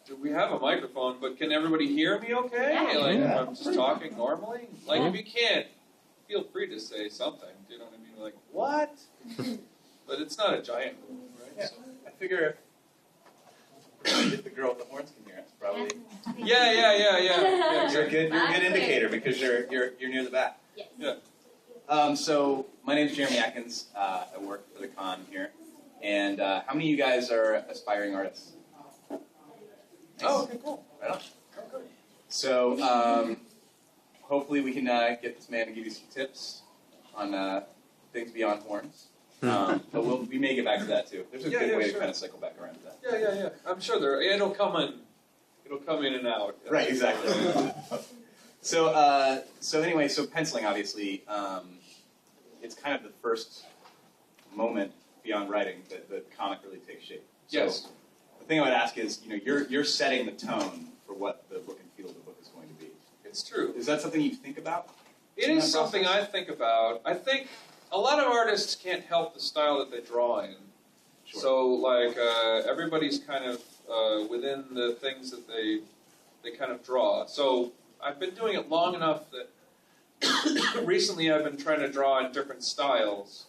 do we have a microphone, but can everybody hear me okay? Yeah. Like, Yeah. if I'm just talking normally? Like, if you can't, feel free to say something. Do you know what I mean? Like, what? But it's not a giant room, right? Yeah. So, I figure if the girl with the horns can hear us, probably. yeah. You're a good indicator because you're near the back. Yes. Yeah. So my name's Jeremy Haun. I work for the con here. And how many of you guys are aspiring artists? Nice. Oh, okay, cool. Right on. So hopefully we can get this man to give you some tips on things beyond horns. But we may get back to that too. There's a good way to kind of cycle back around to that. Yeah. I'm sure it'll come in and out. Right, exactly. So anyway, penciling obviously, it's kind of the first moment beyond writing that the comic really takes shape. So Yes. the thing I would ask is, you're setting the tone for what the look and feel of the book is going to be. It's true. Is that something you think about? It is something I think about. I think a lot of artists can't help the style that they draw in. Sure. So, like, everybody's kind of within the things that they kind of draw. So, I've been doing it long enough that recently I've been trying to draw in different styles.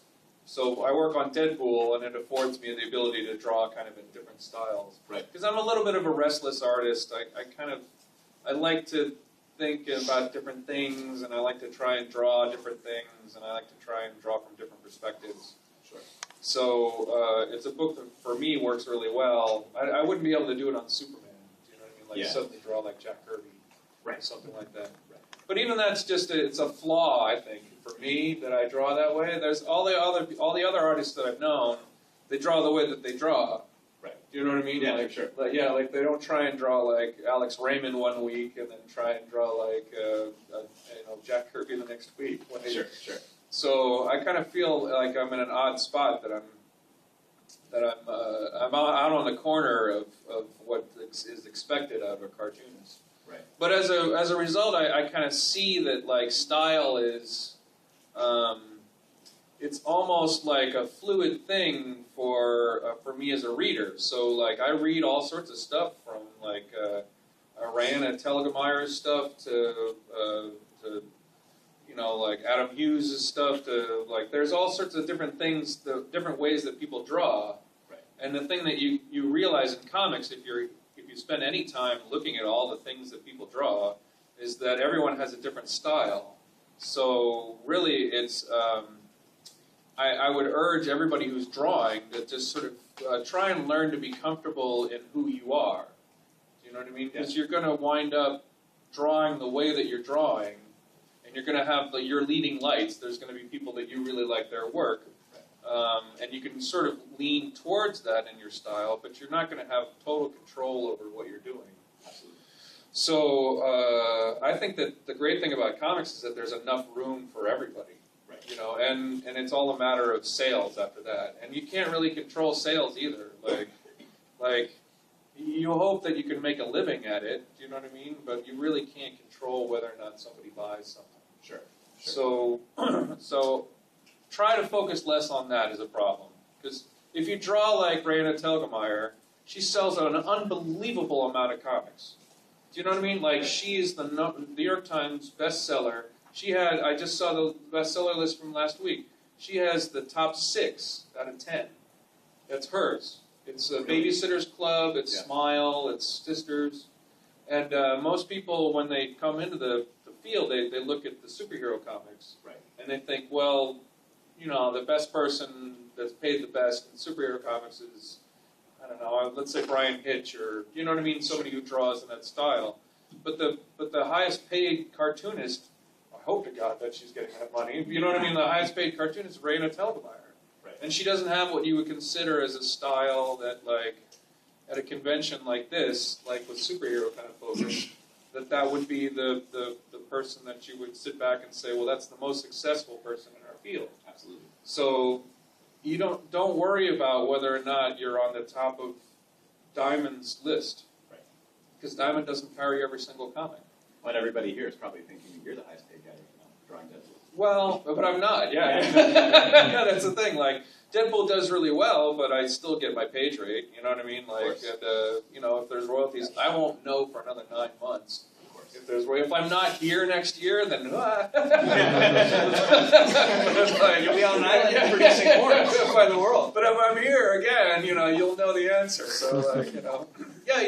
So, I work on Deadpool, and it affords me the ability to draw kind of in different styles. Right. Because I'm a little bit of a restless artist. I like to think about different things, and I like to try and draw different things, and I like to try and draw from different perspectives. Sure. So it's a book that, for me, works really well. I wouldn't be able to do it on Superman. Do you know what I mean? Like suddenly draw like Jack Kirby, or something like that. Right. But even that's just it's a flaw, I think, for me that I draw that way. There's all the other artists that I've known. They draw the way that they draw. Right. Do you know what I mean? Yeah, like, sure. Like they don't try and draw like Alex Raymond one week and then try and draw like Jack Kirby the next week. Sure. So I kind of feel like I'm in an odd spot that I'm out on the corner of what is expected of a cartoonist. Right. But as a result, I kind of see that like style is. It's almost like a fluid thing for me as a reader. So like I read all sorts of stuff from like Ariana Telgemeyer's stuff to like Adam Hughes' stuff to like there's all sorts of different things, the different ways that people draw. Right. And the thing that you realize in comics if you spend any time looking at all the things that people draw is that everyone has a different style. So really it's I would urge everybody who's drawing to just sort of try and learn to be comfortable in who you are. Do you know what I mean? Because you're going to wind up drawing the way that you're drawing, and you're going to have your leading lights. There's going to be people that you really like their work, and you can sort of lean towards that in your style, but you're not going to have total control over what you're doing. Absolutely. So I think that the great thing about comics is that there's enough room for everybody. And it's all a matter of sales after that. And you can't really control sales either. Like you hope that you can make a living at it, do you know what I mean? But you really can't control whether or not somebody buys something. Sure. So try to focus less on that as a problem. Because if you draw like Ariana Telgemeier, she sells an unbelievable amount of comics. Do you know what I mean? Like she is the New York Times bestseller. I just saw the bestseller list from last week. She has the top 6 out of 10. That's hers. It's a Babysitter's Club, it's Smile, it's Sisters. And most people, when they come into the field, they look at the superhero comics. Right. And they think, well, the best person that's paid the best in superhero comics is, I don't know, let's say Brian Hitch, or, you know what I mean, somebody who draws in that style. But the highest paid cartoonist, I hope to God that she's getting that money. You know what I mean? The highest paid cartoonist is Ariana Telgemeier. Right. And she doesn't have what you would consider as a style that, like, at a convention like this, like with superhero kind of focus, that would be the person that you would sit back and say, well, that's the most successful person in our field. Absolutely. So you don't worry about whether or not you're on the top of Diamond's list. Right. Because Diamond doesn't carry every single comic. Well, everybody here is probably thinking you're the highest paid guy right now, drawing Deadpool. Well, but I'm not, yeah. Yeah, that's the thing. Like, Deadpool does really well, but I still get my page rate. You know what I mean? Like, you know, if there's royalties, I won't know for another 9 months. If I'm not here next year, then you'll be on an island producing horns by the world. But if I'm here again, you know, you'll know the answer. So, you know, yeah,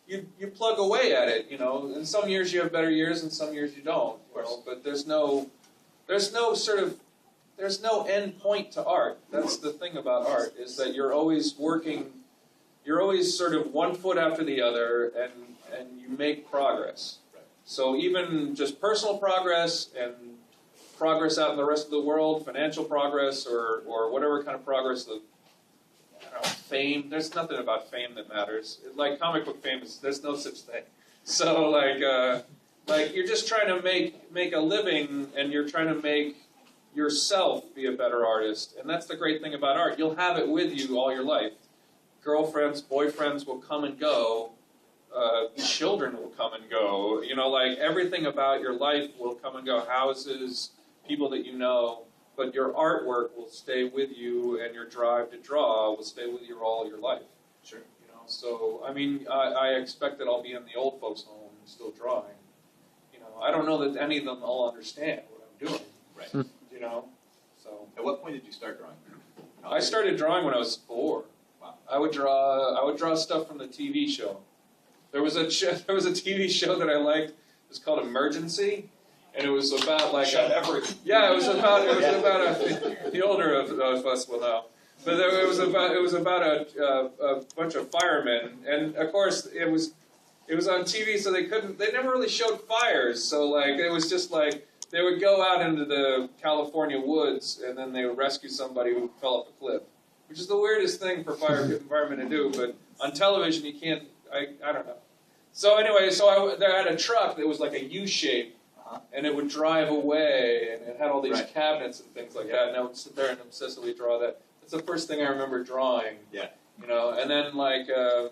you plug away at it. You know, in some years you have better years, and some years you don't. You know, but there's no end point to art. That's the thing about art, is that you're always working. You're always sort of one foot after the other, and you make progress. Right. So even just personal progress and progress out in the rest of the world, financial progress, or whatever kind of progress, fame. There's nothing about fame that matters. Like comic book fame, there's no such thing. So like you're just trying to make a living, and you're trying to make yourself be a better artist. And that's the great thing about art. You'll have it with you all your life. Girlfriends, boyfriends will come and go. Children will come and go. You know, like everything about your life will come and go. Houses, people that you know. But your artwork will stay with you, and your drive to draw will stay with you all your life. Sure. You know, so I mean, I expect that I'll be in the old folks' home still drawing. You know, I don't know that any of them all understand what I'm doing. Right. You know, so. At what point did you start drawing? I started drawing when I was 4. Wow. I would draw stuff from the TV show. There was a TV show that I liked. It was called Emergency, and it was about like it was about the older of us will know, but it was about a bunch of firemen, and of course it was on TV, so they never really showed fires, so like it was just like they would go out into the California woods, and then they would rescue somebody who fell off a cliff, which is the weirdest thing for firemen to do, but on television you can't. I don't know. So anyway, they had a truck that was like a U shape, and it would drive away, and it had all these cabinets and things like that. And I would sit there and obsessively draw that. That's the first thing I remember drawing. Yeah. You know, and then like I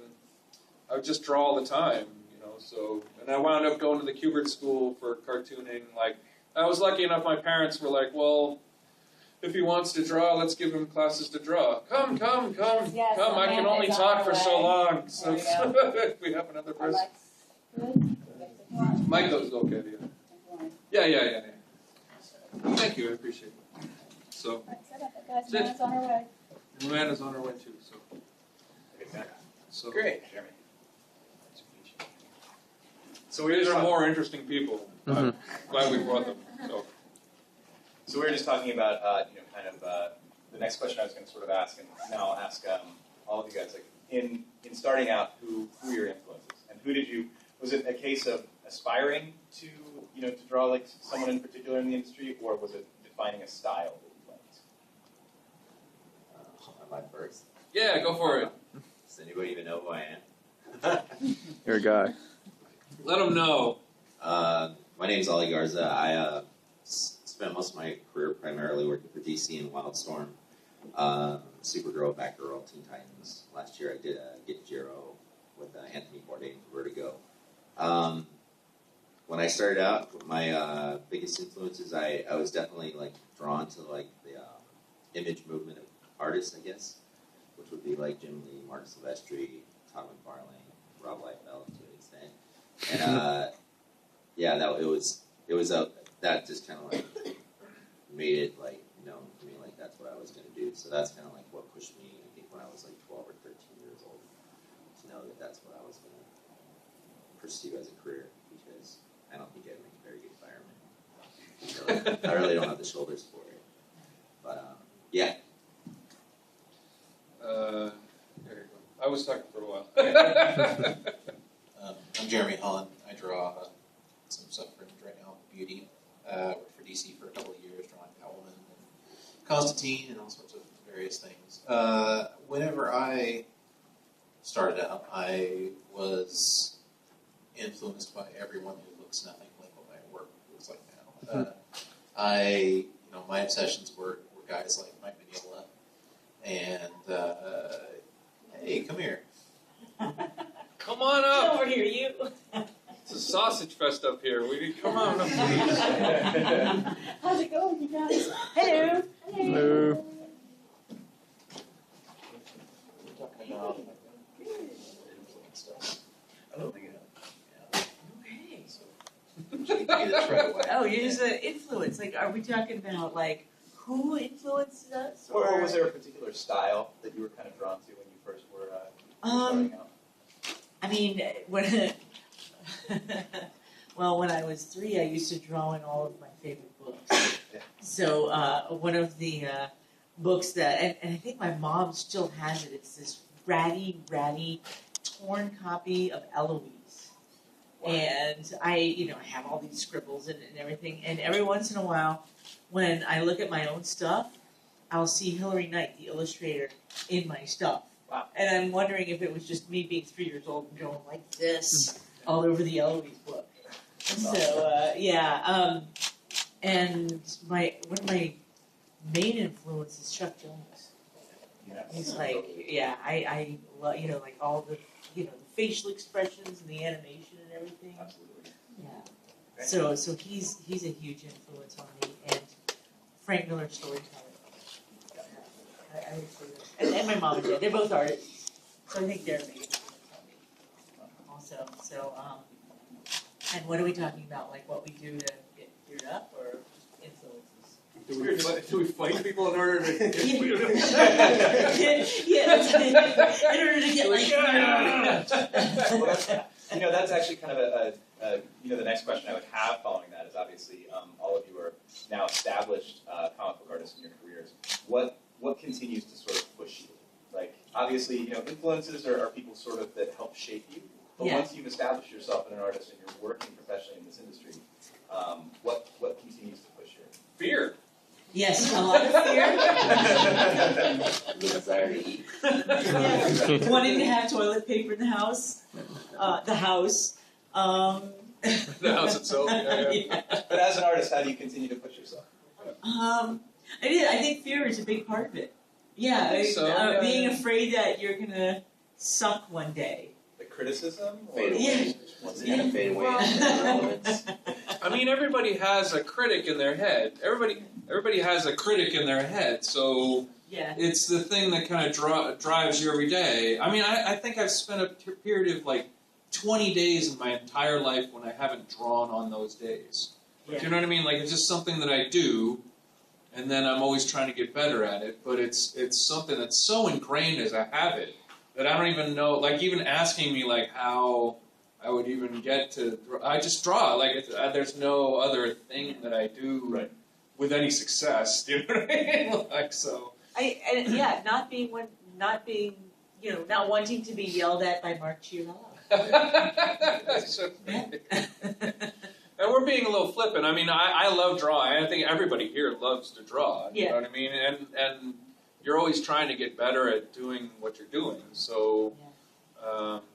would just draw all the time. You know, so and I wound up going to the Kubert School for cartooning. Like I was lucky enough, my parents were like, well, if he wants to draw, let's give him classes to draw. Come. Yes, Come, I can only talk for so long. So we have another person. Mike goes okay, yeah. Thank you, I appreciate it. So, Luanna's on her way. Luanna's on her way too, so. So great, Jeremy. So these are more interesting people. I'm glad we brought them. So we were just talking about, the next question I was going to sort of ask, and now I'll ask all of you guys, like, in starting out, who are your influences? And who did you, was it a case of aspiring to draw like someone in particular in the industry, or was it defining a style that you liked? Am I first? Yeah, go for it. Does anybody even know who I am? You're a guy. Let them know. My name's Ale Garza. I spent most of my career primarily working for DC and Wildstorm, Supergirl, Batgirl, Teen Titans. Last year I did Get Jiro with Anthony Bourdain for Vertigo. When I started out, my biggest influences, I was definitely like drawn to like the image movement of artists, I guess, which would be like Jim Lee, Mark Silvestri, Todd McFarlane, Rob Liefeld to an extent, and that just kind of like made it like known to me like that's what I was going to do. So that's kind of like what pushed me, I think, when I was like 12 or 13 years old, to know that that's what I was going to pursue as a career, because I don't think I'd make a very good fireman. So I really don't have the shoulders for it. But yeah. There you go. I was talking for a while. I'm Jeremy Haun. I draw some stuff for right now, Beauty. Worked for DC for a couple of years, drawing Catwoman and Constantine and all sorts of various things. Whenever I started out, I was influenced by everyone who looks nothing like what my work looks like now. My obsessions were guys like Mike Mignola and hey, come here. Come on up. Over here, you. It's a sausage fest up here. Come on up, please. How's it going, you guys? Hello. Hello. No. Influenced us. I don't think it has. Okay. Should we get it right away? Oh, use the influence. Like, are we talking about like who influences us? Or was there a particular style that you were kind of drawn to when you first were starting out? I mean, when well, when I was 3, I used to draw in all of my favorite books. Yeah. So one of the books that, and I think my mom still has it. It's this ratty, torn copy of Eloise. Wow. And I have all these scribbles and everything. And every once in a while, when I look at my own stuff, I'll see Hilary Knight, the illustrator, in my stuff. Wow. And I'm wondering if it was just me being 3 years old and going like this all over the Eloise book. So and one of my main influences is Chuck Jones. Yes. He's like, I love, like all the, the facial expressions and the animation and everything. Absolutely. Yeah. So he's a huge influence on me, and Frank Miller storyteller. I and my mom and dad, they're both artists, so I think they're a big influence on me. Also, so and what are we talking about? Like what we do to get geared up, or influences? Do we fight people in order to? In order to get like. Well, that's actually kind of the next question I would have following that is obviously all of you are now established comic book artists in your careers. What continues to sort of push you? Like obviously, influences are people sort of that help shape you. But Yeah. once you've established yourself as an artist and you're working professionally in this industry, what continues to push you? Fear. Yes, a lot of fear. Desire to eat. Yeah. Wanting to have toilet paper in the house. The house. The house itself. Yeah. But as an artist, how do you continue to push yourself? I think fear is a big part of it. Yeah, I think so, being afraid that you're gonna suck one day. The criticism? Or Fade away. Once again, Yeah. fade away. Irrelevance. I mean, everybody has a critic in their head. Everybody has a critic in their head. So Yeah. it's the thing that kind of drives you every day. I mean, I think I've spent a period of like 20 days in my entire life when I haven't drawn on those days. Yeah. Do you know what I mean? Like it's just something that I do, and then I'm always trying to get better at it. But it's something that's so ingrained as a habit that I don't even know. Like even asking me like how I would even get to, I just draw. Like there's no other thing that I do with any success. Do you know what I mean? Like so. Not wanting to be yelled at by Mark Chiarella. And we're being a little flippant. I mean, I love drawing. I think everybody here loves to draw. You know what I mean? And you're always trying to get better at doing what you're doing. So,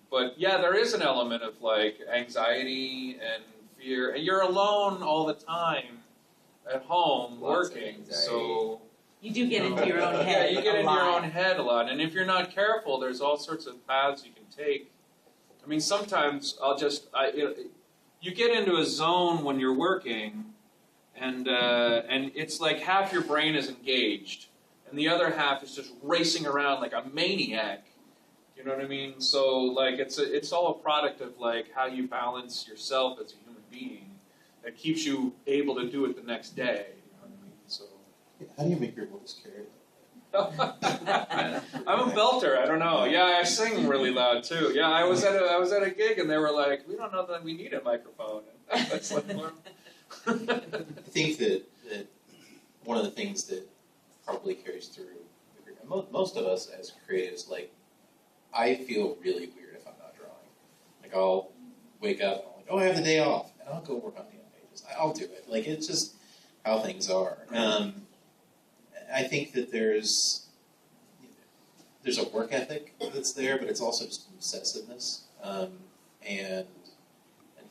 but yeah, there is an element of like anxiety and fear. And you're alone all the time at home working. So You do get into your own head. Yeah, you get a into your lot. own head a lot. And if you're not careful, there's all sorts of paths you can take. I mean, sometimes you get into a zone when you're working, and it's like half your brain is engaged, and the other half is just racing around like a maniac. You know what I mean? So like it's all a product of like how you balance yourself as a human being that keeps you able to do it the next day. You know what I mean? So How do you make your voice carry? I'm a belter. I don't know. Yeah, I sing really loud too. Yeah, I was at a gig and they were like, "We don't know that we need a microphone." That's like, I think that one of the things that probably carries through most of us as creatives, like I feel really weird if I'm not drawing. Like I'll wake up and I'm like, "Oh, I have the day off," and I'll go work on pages. I'll do it. Like it's just how things are. I think that there's a work ethic that's there, but it's also just obsessiveness, and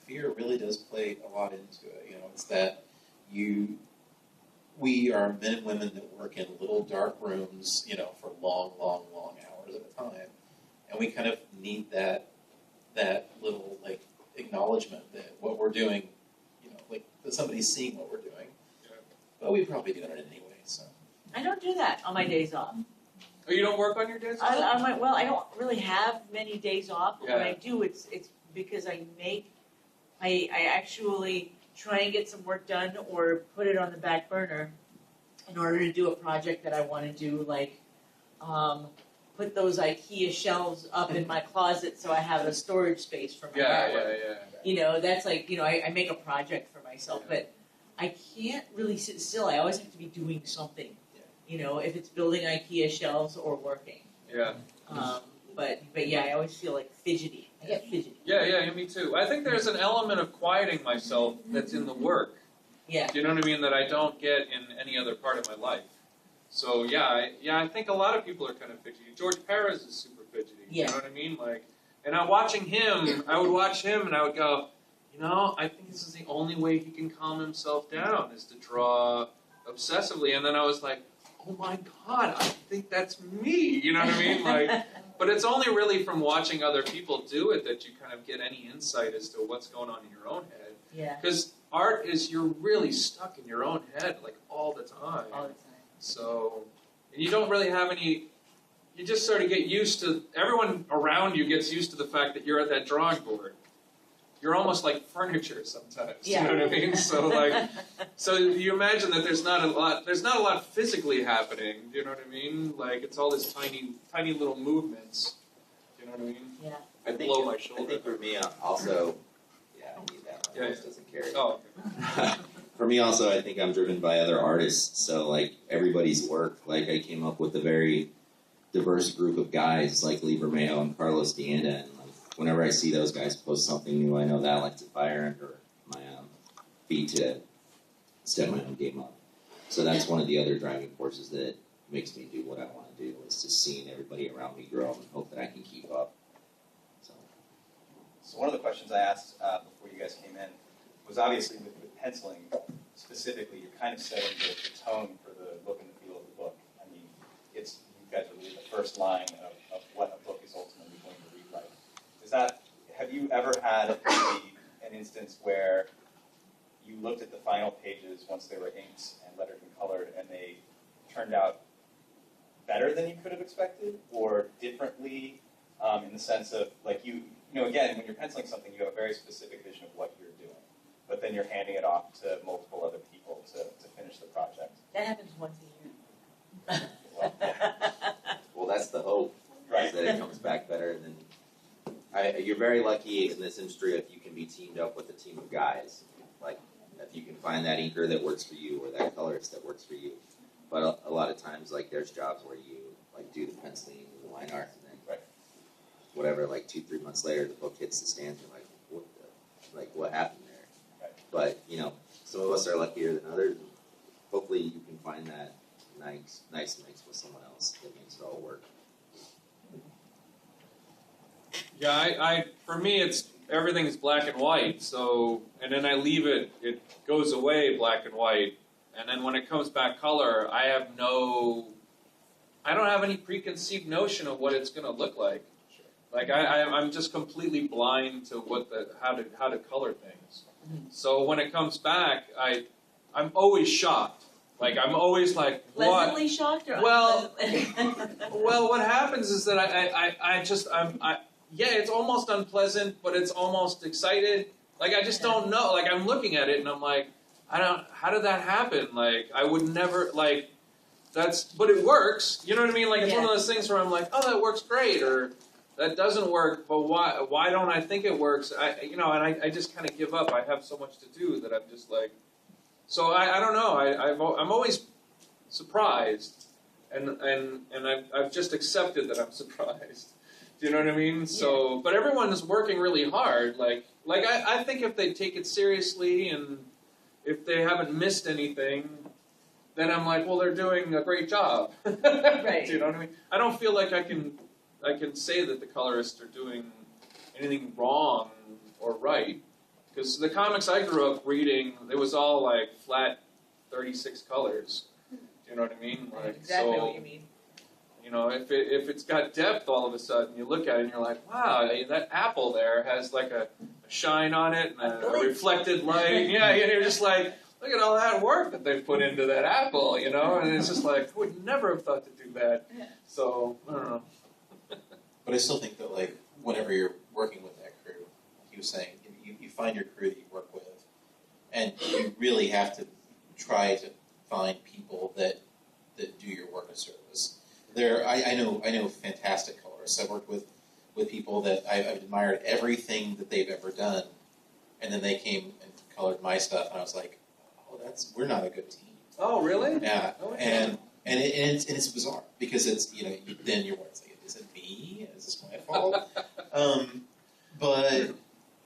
fear really does play a lot into it. It's that we are men and women that work in little dark rooms, for long hours at a time, and we kind of need that little like acknowledgement that what we're doing, like that somebody's seeing what we're doing, but we probably do it anyway. So. I don't do that on my days off. Oh, you don't work on your days off? I don't really have many days off, but when Yeah. I do, it's because I actually try and get some work done or put it on the back burner in order to do a project that I want to do, like put those IKEA shelves up in my closet so I have a storage space for my artwork. You know, that's like, you know, I make a project for myself, but I can't really sit still. I always have to be doing something. You know, if it's building IKEA shelves or working. Yeah. But yeah, I always feel like fidgety. I get fidgety. Yeah, me too. I think there's an element of quieting myself that's in the work. Yeah. Do you know what I mean? That I don't get in any other part of my life. So I think a lot of people are kind of fidgety. George Perez is super fidgety. Yeah. You know what I mean? Like, and I would watch him and I would go, you know, I think this is the only way he can calm himself down is to draw obsessively. And then I was like, oh my God, I think that's me. You know what I mean? Like, but it's only really from watching other people do it that you kind of get any insight as to what's going on in your own head. Yeah. Because art is, you're really stuck in your own head like all the time. All the time. So, and you don't really have any, you just sort of get used to, everyone around you gets used to the fact that you're at that drawing board. You're almost like furniture sometimes. Yeah. You know what I mean? So like, so you imagine that there's not a lot physically happening. Do you know what I mean? Like it's all this tiny little movements. Do you know what I mean? Yeah. I blow my shoulder. I think for me also, I need that. My voice doesn't carry. Oh, okay. For me also, I think I'm driven by other artists. So like everybody's work, like I came up with a very diverse group of guys like Lee Bermeo and Carlos Deanda, and like whenever I see those guys post something new, I know that lights a fire under my feet to step my own game up. So that's one of the other driving forces that makes me do what I want to do, is just seeing everybody around me grow and hope that I can keep up. So one of the questions I asked before you guys came in was obviously with penciling specifically, you're kind of setting the tone for the look and the feel of the book. I mean, you guys are really the first line of what a book is ultimately going to read like. Have you ever had an instance where you looked at the final pages once they were inked and lettered and colored and they turned out better than you could have expected or differently in the sense of like you know, again, when you're penciling something, you have a very specific vision of what you're doing, but then you're handing it off to multiple other people to finish the project. That happens once a year. Well, yeah. Well, that's the hope, Right. is that it comes back better than. You're very lucky in this industry if you can be teamed up with a team of guys. Like, if you can find that inker that works for you or that colorist that works for you. But a lot of times, like, there's jobs where you, like, do the penciling, the line art, and then, Right. whatever, like, 2-3 months later, the book hits the stands, you're like, what happened there? Right. But, you know, some of us are luckier than others. And hopefully you can find that nice mix with someone else that makes it all work. Yeah, for me, it's everything's black and white. So, and then I leave it goes away black and white, and then when it comes back color, I don't have any preconceived notion of what it's going to look like. Sure. Like I'm just completely blind to how to color things. So when it comes back, I'm always shocked. Like I'm always like, what? Pleasantly shocked or Well, unpleasantly? Well, what happens is that it's almost unpleasant, but it's almost excited. Like I just don't know. Like I'm looking at it and I'm like, how did that happen? Like I would never like. But it works. You know what I mean? Like it's one of those things where I'm like, oh, that works great, or that doesn't work. But why don't I think it works? I just kind of give up. I have so much to do that I'm just like. So I don't know. I'm always surprised, and I've just accepted that I'm surprised. Do you know what I mean? So, but everyone is working really hard. Like I think if they take it seriously and if they haven't missed anything, then I'm like, well, they're doing a great job. Right. Do you know what I mean? I don't feel like I can say that the colorists are doing anything wrong or right. Because the comics I grew up reading, it was all like flat 36 colors. Do you know what I mean? Like, Exactly what you mean. You know, if it's got depth all of a sudden, you look at it and you're like, wow, that apple there has like a shine on it and a reflected light. Yeah, and you're just like, look at all that work that they've put into that apple, and it's just like, I would never have thought to do that. So, I don't know. But I still think that, like, whenever you're working with that crew, he was saying, you find your crew that you work with, and you really have to try to find people that do your work of service. I know fantastic colorists. I've worked with people that I've admired everything that they've ever done, and then they came and colored my stuff, and I was like, oh, we're not a good team. Oh, really? Yeah, Oh, and it's bizarre because it's then you're like, is it me? Is this my fault? But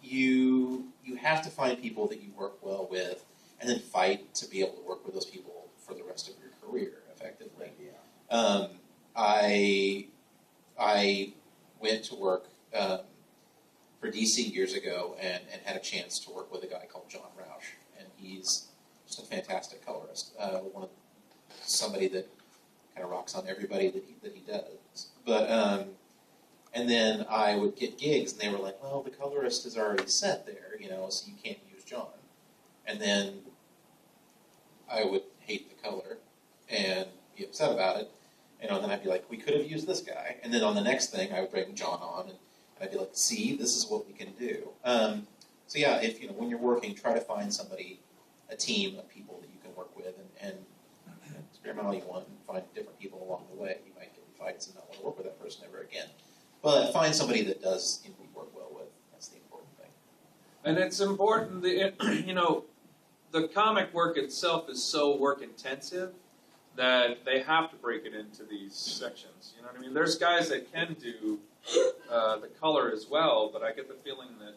you have to find people that you work well with, and then fight to be able to work with those people for the rest of your career effectively. Yeah. I went to work for DC years ago and had a chance to work with a guy called John Roush, and he's just a fantastic colorist. Somebody that kind of rocks on everybody that he does. But and then I would get gigs, and they were like, "Well, the colorist is already set there, so you can't use John." And then I would hate the color and be upset about it. And then I'd be like, "We could have used this guy." And then on the next thing, I would bring John on, and I'd be like, "See, this is what we can do." So yeah, if when you're working, try to find somebody, a team of people that you can work with, and experiment all you want, and find different people along the way. You might get in fights and not want to work with that person ever again. But find somebody that does indeed work well with. That's the important thing. And it's important that, the comic work itself is so work intensive that they have to break it into these sections. You know what I mean? There's guys that can do the color as well, but I get the feeling that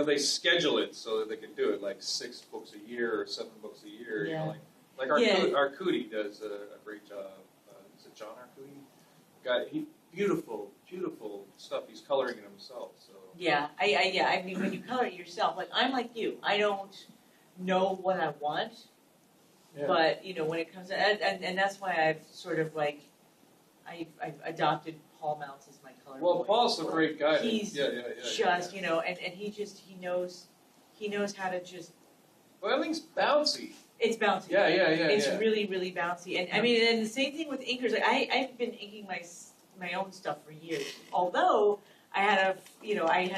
they schedule it so that they can do it like 6 books a year or 7 books a year. Yeah. Like Arcudi does a great job. Is it John Arcudi? Beautiful stuff. He's coloring it himself. So Yeah, I mean, when you color it yourself, like I'm like you, I don't know what I want, but when it comes to, and that's why I've sort of like, I've adopted Paul Mounts as my color. Well, boy. Paul's a great guy. He's just and he knows how to just. Well, everything's bouncy. It's bouncy. Yeah. It's really, really bouncy, and I mean, and the same thing with inkers. Like I've been inking my own stuff for years. Although I had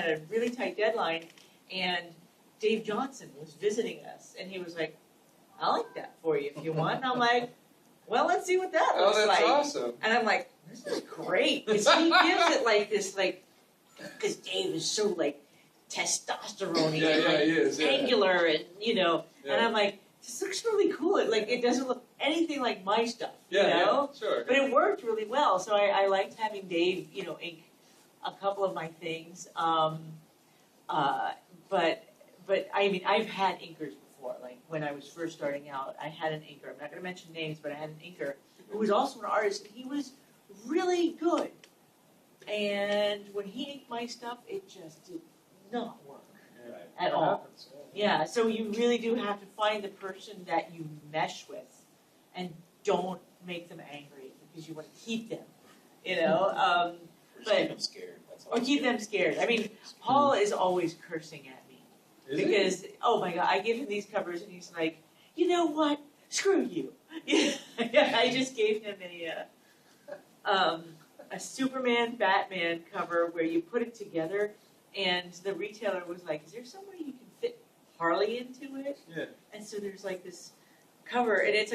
a really tight deadline, and Dave Johnson was visiting us, and he was like, "I like that for you if you want." And I'm like, "Well, let's see what that looks like." Oh, that's awesome. And I'm like, "This is great," because he gives it like this, because Dave is so testosterone-y, he is, angular, and Yeah. and I'm like, this looks really cool. It doesn't look anything like my stuff, Yeah, sure. But it worked really well, so I liked having Dave, ink a couple of my things. But I mean, I've had inkers before. Like when I was first starting out, I had an inker. I'm not going to mention names, but I had an inker who was also an artist, and he was really good. And when he inked my stuff, it just did not work at all. Happens, Yeah, so you really do have to find the person that you mesh with, and don't make them angry because you want to keep them, Or just But- keep them scared. That's all. or keep them scared. I mean, Paul is always cursing at me Is he? because oh my god, I give him these covers and he's like, you know what? Screw you. I just gave him a Superman Batman cover where you put it together, and the retailer was like, "Is there some way you can fit Harley into it?" Yeah. And so there's this cover, and it's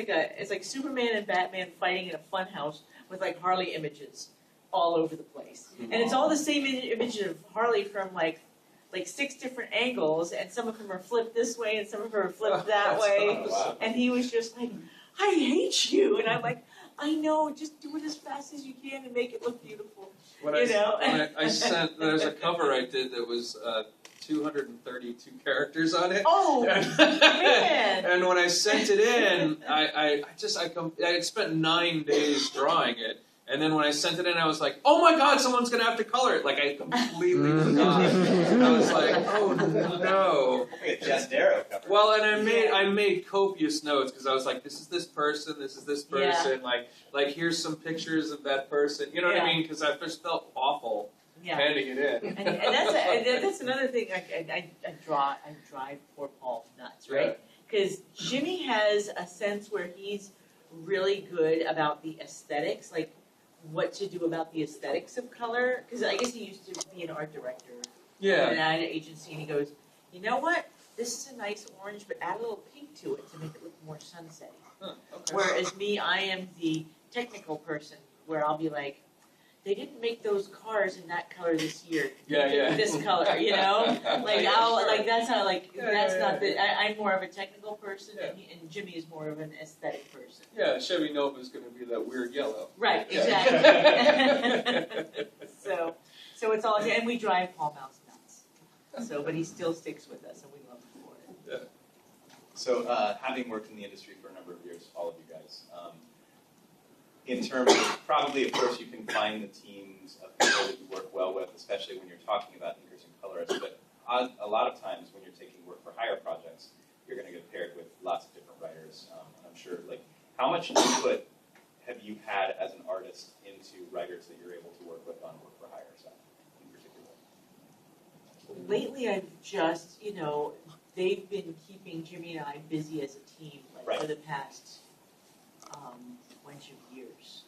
like Superman and Batman fighting in a funhouse with Harley images all over the place, and it's all the same image of Harley from like 6 different angles, and some of them are flipped this way, and some of them are flipped that That's way. awesome. And he was just like, "I hate you," and I'm like, "I know, just do it as fast as you can and make it look beautiful." When You know? I sent, there's a cover I did that was 232 characters on it. Oh man! And when I sent it in, I spent 9 days drawing it. And then when I sent it in, I was like, "Oh my God, someone's gonna have to color it!" Like I completely forgot. And I was like, "Oh no!" Like a Jess Darrow cover. Well, and I made copious notes because I was like, "This is this person. This is this person. Like here's some pictures of that person." You know what I Yeah. mean? Because I just felt awful Yeah. handing it in. And that's another thing. I drive poor Paul nuts, right? Because Jimmy has a sense where he's really good about the aesthetics, like what to do about the aesthetics of color. Because I guess he used to be an art director Yeah. in an ad agency, and he goes, you know what? This is a nice orange, but add a little pink to it to make it look more sunsetty. Huh, okay. Whereas me, I am the technical person, where I'll be like, they didn't make those cars in that color this year. Yeah, Make it yeah. this color, you know? Like Yeah, I'll sure. like that's not like Yeah, that's yeah, not yeah. the I'm more of a technical person, Yeah. and Jimmy is more of an aesthetic person. Yeah, Chevy Nova is going to be that weird yellow. Right, Yeah. exactly. so it's all, and we drive Paul Mouse nuts. So, but he still sticks with us, and we love him for it. So, having worked in the industry for a number of years, all of you guys, in terms of probably, of course, you can find the teams of people that you work well with, especially when you're talking about inkers and colorists. But a lot of times when you're taking work for hire projects, you're going to get paired with lots of different writers. And I'm sure, like, how much input have you had as an artist into writers that you're able to work with on work for hire stuff in particular? Lately, I've just, they've been keeping Jimmy and I busy as a team for the past bunch of years.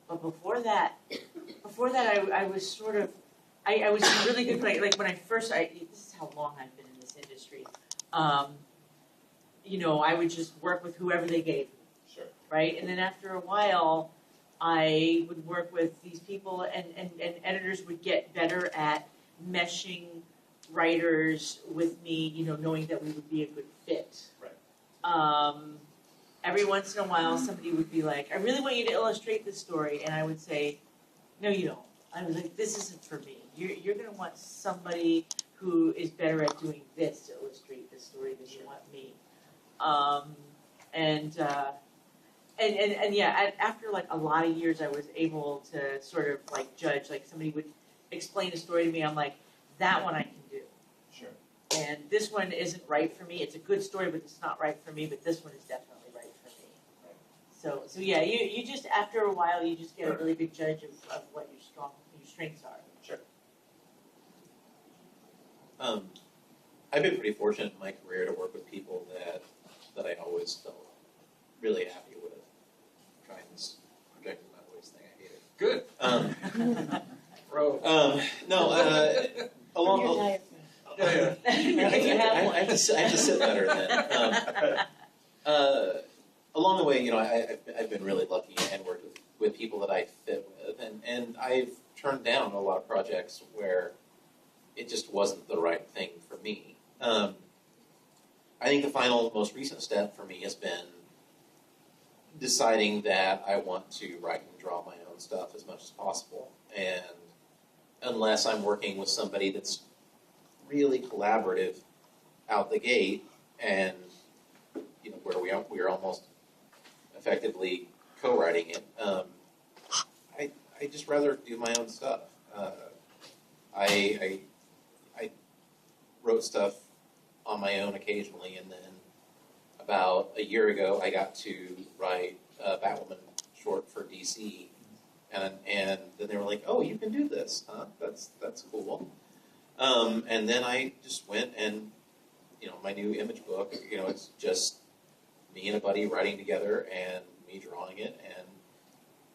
But before that, I was sort of, I was in a really good place. Like when I first, this is how long I've been in this industry. I would just work with whoever they gave me. Sure. Right? And then after a while, I would work with these people, and editors would get better at meshing writers with me, knowing that we would be a good fit. Right. Every once in a while, somebody would be like, I really want you to illustrate this story. And I would say, no, you don't. I was like, this isn't for me. You're going to want somebody who is better at doing this to illustrate this story than you want me. And yeah, after like a lot of years, I was able to sort of like judge, like somebody would explain a story to me. I'm like, that one I can do. Sure. And this one isn't right for me. It's a good story, but it's not right for me. But this one is definitely right for me. Right. So yeah, you just after a while, you just get a really good judge of what your strengths are. Sure. I've been pretty fortunate in my career to work with people that I always felt really happy with. I'm trying this projecting my voice thing, I hate it. Good. Bro. Along Your diaphragm. Yeah. If you have one. I have to sit better then. Along the way, I've been really lucky and worked with people that I fit with, and I've turned down a lot of projects where it just wasn't the right thing for me. I think the final, most recent step for me has been deciding that I want to write and draw my own stuff as much as possible, and unless I'm working with somebody that's really collaborative out the gate, and where we are almost effectively co-writing it, I just rather do my own stuff. I wrote stuff on my own occasionally, and then about a year ago, I got to write a Batwoman short for DC, and then they were like, "Oh, you can do this, huh? That's cool." And then I just went and, my new image book, it's just me and a buddy writing together and me drawing it, and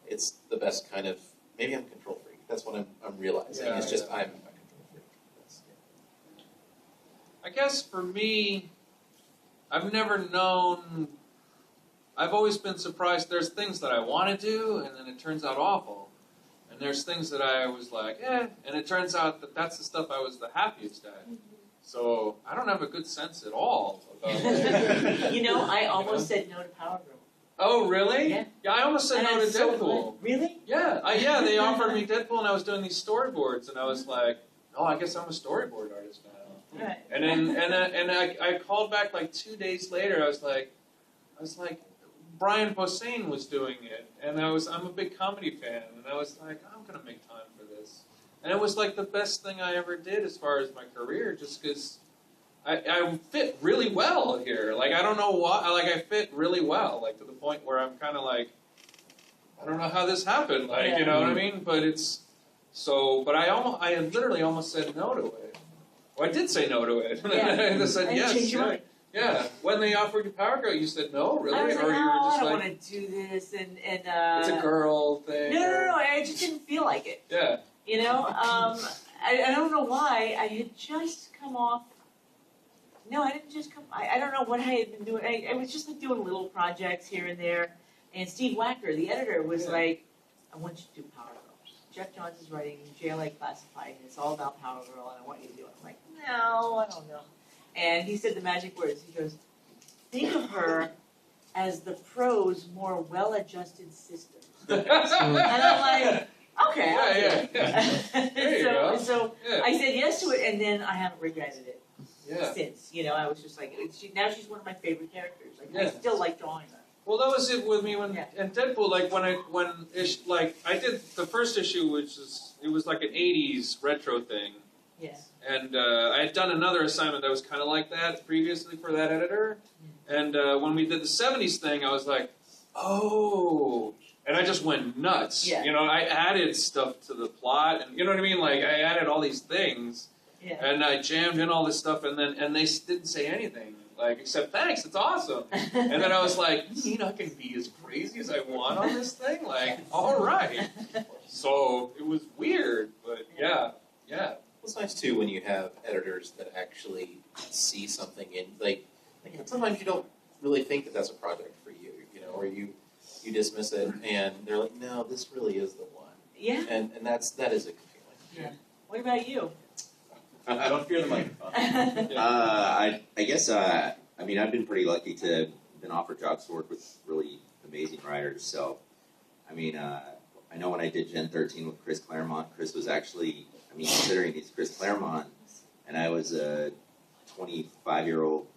it's the best kind of, maybe I'm a control freak. That's what I'm realizing. Yeah, it's just yeah. I'm a control freak. I guess for me, I've never known, I've always been surprised. There's things that I want to do, and then it turns out awful. And there's things that I was like, and it turns out that that's the stuff I was the happiest at. So I don't have a good sense at all about I almost said no to Power Girl. Oh, really? Yeah. Yeah, I almost said And no I'm to so Deadpool. glad. Really? Yeah, they offered me Deadpool, and I was doing these storyboards, and I was like, oh, I guess I'm a storyboard artist now. Right. And then I called back like 2 days later. I was like, Brian Posehn was doing it, and I'm a big comedy fan, and I was like, I'm gonna make time for this. And it was like the best thing I ever did as far as my career, just because I fit really well here. Like I don't know why, I fit really well, like to the point where I'm kind of like, I don't know how this happened. Like you know what I mean? But So, but I literally almost said no to it. Well, I did say no to it. Yeah. I just said And you yes. changed your Yeah. mind. Yeah. When they offered you Power Girl, you said no, really, I was like, or you no, were I just don't like, want to do this, and it's a girl thing. No, I just didn't feel like it. Yeah. You know, I don't know why. I had just come off. No, I didn't just come. I don't know what I had been doing. I was just like doing little projects here and there. And Steve Wacker, the editor, was like, "I want you to do Power Girl. Jeff Johns is writing JLA Classified, and it's all about Power Girl, and I want you to do it." I'm like, "No, I don't know." And he said the magic words. He goes, "Think of her as the pro's more well-adjusted sister." And I'm like, "Okay, I'll do it." There you go. So Yeah. I said yes to it, and then I haven't regretted it Yeah. since. You know, I was just like, now she's one of my favorite characters. Like, I Yeah. still like drawing her. Well, that was it with me when Yeah. and Deadpool. Like when I did the first issue, which it was like an '80s retro thing, Yeah. and I had done another assignment that was kind of like that previously for that editor. And when we did the '70s thing, I was like, oh, and I just went nuts. Yeah. You know, I added stuff to the plot, and you know what I mean. Like I added all these things, Yeah. and I jammed in all this stuff, and they didn't say anything. Like, except thanks, it's awesome. And then I was like, you know, I can be as crazy as I want on this thing. Like, all right. So it was weird, but yeah. It's nice too when you have editors that actually see something in like sometimes you don't really think that that's a project for you, you know, or you dismiss it and they're like, no, this really is the one. Yeah. And that is a good feeling. Yeah. What about you? I don't fear the microphone. I guess, I mean, I've been pretty lucky to have been offered jobs to work with really amazing writers. So, I mean, I know when I did Gen 13 with Chris Claremont, Chris was actually, I mean, considering he's Chris Claremont, and I was a 25-year-old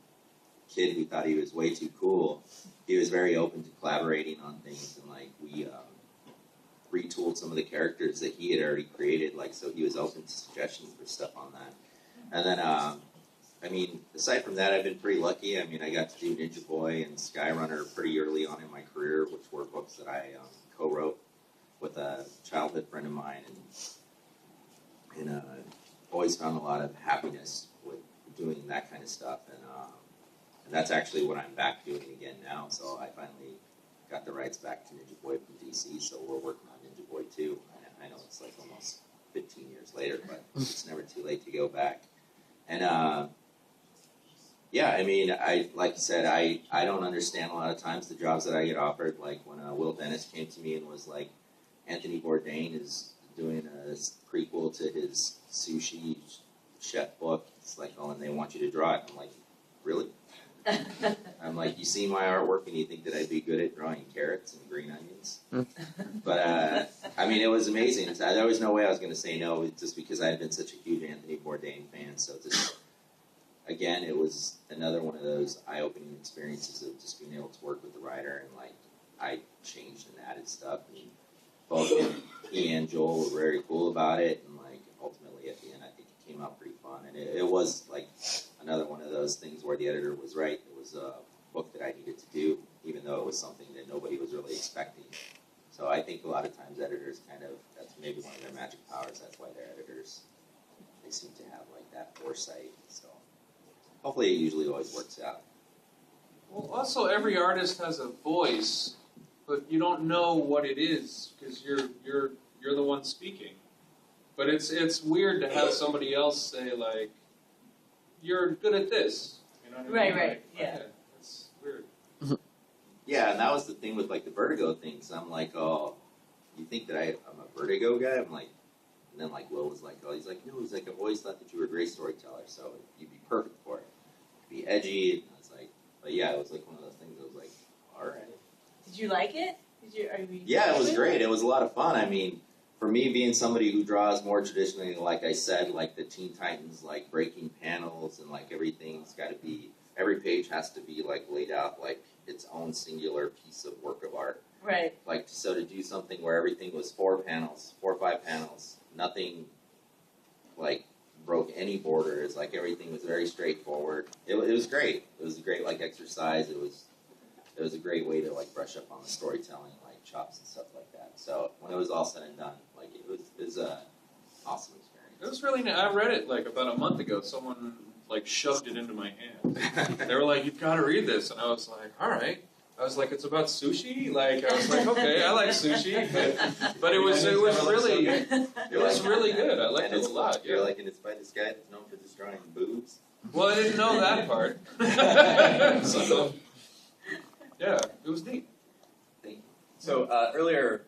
kid who thought he was way too cool, he was very open to collaborating on things, and, like, we retooled some of the characters that he had already created, like, so he was open to suggestions for stuff on that. And then, I mean, aside from that, I've been pretty lucky. I mean, I got to do Ninja Boy and Skyrunner pretty early on in my career, which were books that I co-wrote with a childhood friend of mine, and always found a lot of happiness with doing that kind of stuff. And that's actually what I'm back doing again now. So I finally got the rights back to Ninja Boy from DC, so we're working on Ninja Boy 2. I know it's like almost 15 years later, but it's never too late to go back. And yeah, I mean, like you said, I don't understand a lot of times the jobs that I get offered. Like when Will Dennis came to me and was like, Anthony Bourdain is doing a prequel to his sushi chef book. It's like, oh, and they want you to draw it. I'm like, really? I'm like, you see my artwork and you think that I'd be good at drawing carrots and green onions? But, I mean, it was amazing. There was no way I was going to say no just because I had been such a huge Anthony Bourdain fan. So just, again, it was another one of those eye-opening experiences of just being able to work with the writer. And, like, I changed and added stuff. And both he and Joel were very cool about it. And, like, ultimately at the end, I think it came out pretty fun. And it was, like, another one of those things where the editor was right. It was a book that I needed to do, even though it was something that nobody was really expecting. So I think a lot of times editors that's maybe one of their magic powers. That's why they're editors. They seem to have like that foresight. So hopefully it usually always works out. Well, also every artist has a voice, but you don't know what it is because you're the one speaking. But it's weird to have somebody else say like, you're good at this. You know what I mean? Right, yeah. It's weird. Yeah, and that was the thing with like the Vertigo things. I'm like, oh, you think that I'm a Vertigo guy? I'm like, and then like Will was like, oh, he's like, no, he's like, I've always thought that you were a great storyteller, so you'd be perfect for it. You'd be edgy, and I was like, but yeah, it was like one of those things. I was like, all right. Did you like it? Yeah, it was great. It was a lot of fun. I mean, for me, being somebody who draws more traditionally, like I said, like the Teen Titans, like breaking panels and like everything's got to be, every page has to be like laid out like its own singular piece of work of art. Right. Like, so to do something where everything was 4 or 5 panels, nothing like broke any borders, like everything was very straightforward. It was great. It was a great like exercise. It was a great way to like brush up on the storytelling, like chops and stuff like that. So when it was all said and done, like it was awesome It was really neat. I read it like about a month ago. Someone like shoved it into my hand. experience. They were like, "You've got to read this," and I was like, "All right." I was like, "It's about sushi." Like I was like, "Okay, I like sushi," but it was really good. I liked And it it's a lot. You're Yeah. like, and it's by this guy that's known for just drawing boobs. Well, I didn't know that part. So, yeah, it was neat. Thank you. So earlier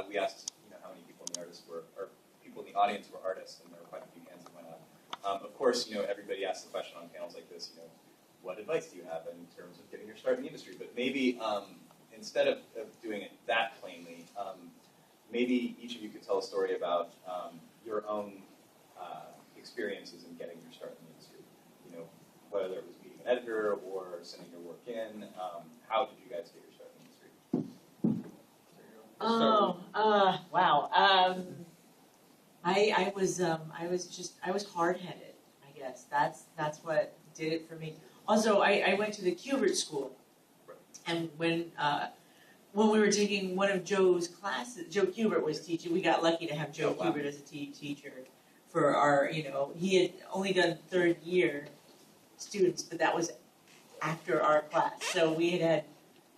we asked, how many people in the artists were, or people in the audience were artists, and there were quite a few hands that went up. Of course, everybody asks the question on panels like this, what advice do you have in terms of getting your start in the industry? But maybe instead of doing it that plainly, maybe each of you could tell a story about your own experiences in getting your start in the industry. Whether it was meeting an editor or sending your work in. How did you guys get your start in the industry? Wow. I was hard-headed, I guess. That's what did it for me. Also, I went to the Kubert School, and when we were taking one of Joe's classes, Joe Kubert was teaching. We got lucky to have Joe Kubert as a teacher for our, he had only done third year students, but that was after our class. So we had